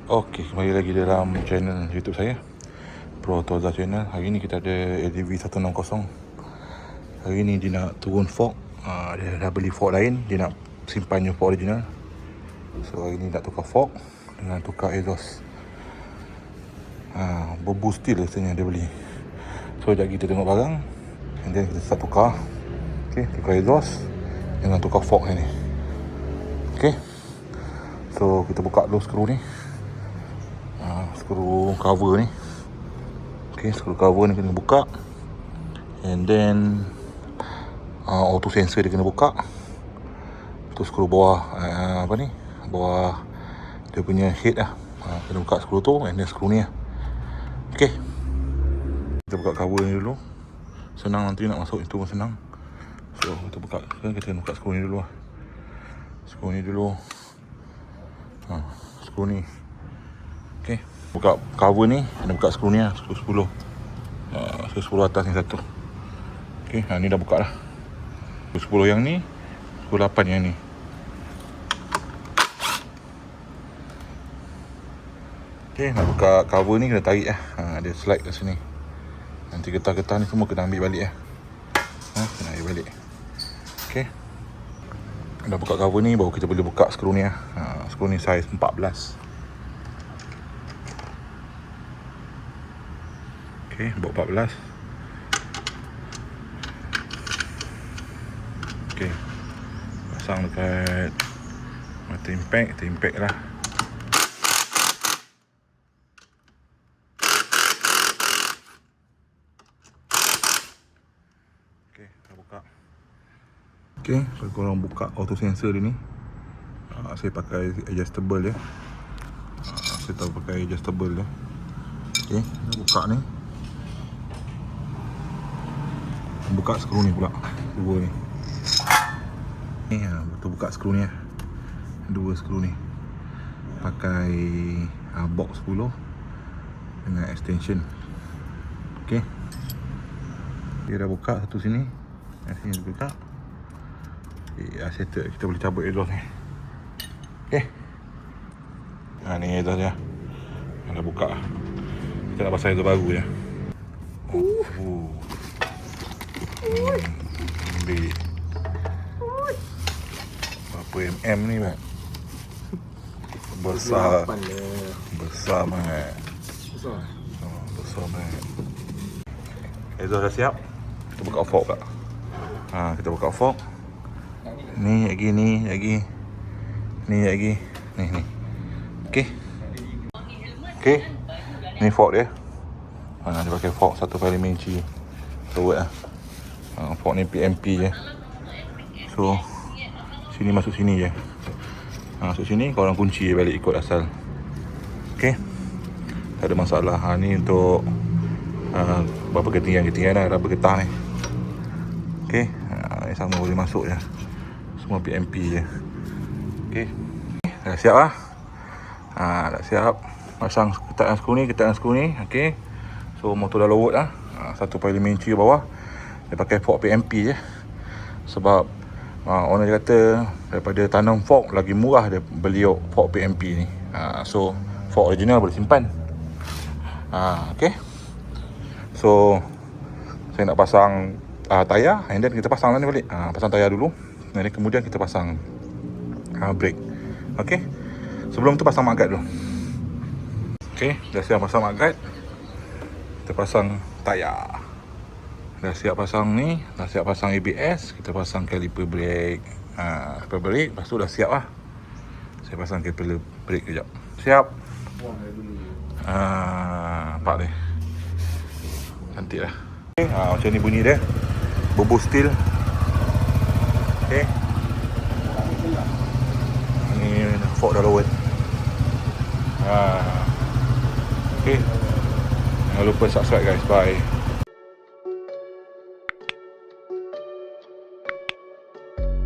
Okey, kembali lagi dalam channel YouTube saya, Pro Toza Channel. Hari ni kita ada LDV 160. Hari ni dia nak turun fork. Dia dah beli fork lain, dia nak simpan fork original. So hari ni nak tukar fork dengan tukar exhaust. Berbu steel rasanya dia beli. So sekejap kita tengok barang, and then kita start tukar. Okay, tukar exhaust dengan tukar fork ni. Okay, so kita buka dulu skru ni. Skru cover ni. Okay, skru cover ni kena buka, and then auto sensor dia kena buka. Tu skru bawah bawah dia punya head lah, kena buka skru tu, and then skru ni lah. Okay, kita buka cover ni dulu. Senang nanti nak masuk itu pun senang. So kita buka, kita kena buka skru ni dulu lah. Skru ni dulu. Skru ni. Okay, buka cover ni, kena buka skru ni lah, skru 10. Skru 10 atas ni satu. Okay, ni dah buka dah. Skru 10 yang ni, skru 8 yang ni. Okay, nak buka cover ni kena tarik lah. Dia slide kat sini. Nanti getah-getah ni semua kena ambil balik lah. Kena ambil balik. Okay, dah buka cover ni, baru kita boleh buka skru ni lah. Skru ni saiz 14. Okay, buat 14. Okay, pasang dekat mata impact lah. Okay, dah buka. Okay, so korang buka auto sensor dia ni. Saya pakai adjustable ya. Saya tahu pakai adjustable ya. Okay, dah buka ni. Buka skru ni pula, dua ni. Ni betul buka skru ni lah. Dua skru ni. Pakai box 10 dengan extension. Okay, dia dah buka satu sini. Sini dia buka. Settle, kita boleh cabut exhaust ni. Okay, ni exhaust dia dah buka. Kita nak pasang exhaust baru je. Ambil berapa mm ni mat? Besar banget. Besar banget. Exhaust dah siap. Kita buka fork pula. Kita buka fork. Ni lagi. Ni. Okay, ni fork dia. Dia pakai fork 1.5 inci forward lah. Fork ni PMP je. So sini masuk sini je. Masuk sini, korang kunci je balik ikut asal. Okay, tak ada masalah. Ni untuk berapa ketinggian lah, berapa getah ni. Okay, ni sama boleh masuk je. Semua PMP je. Okay, dah siap lah. Dah siap. Pasang ketaan skru ni. Okay, so motor dah load lah. 1.5 inci ke bawah. Dia pakai fork PMP je. Sebab owner dia kata daripada tanam fork lagi murah dia beli fork PMP ni. So fork original boleh simpan. Okay, so saya nak pasang tayar, and then kita pasang lah ni balik. Pasang tayar dulu, dan kemudian kita pasang brake. Okay, sebelum tu pasang magnet dulu. Okay, dah siap pasang magnet. Kita pasang tayar. Dah siap pasang ni, dah siap pasang ABS, kita pasang caliper brake. Lepas tu dah siap lah. Saya pasang caliper brake kejap. Siap. Nampak dia cantik lah. Okay, macam ni bunyi dia. Berbu steel. Okay, ni fork dah lowered. Okay, jangan lupa subscribe guys. Bye.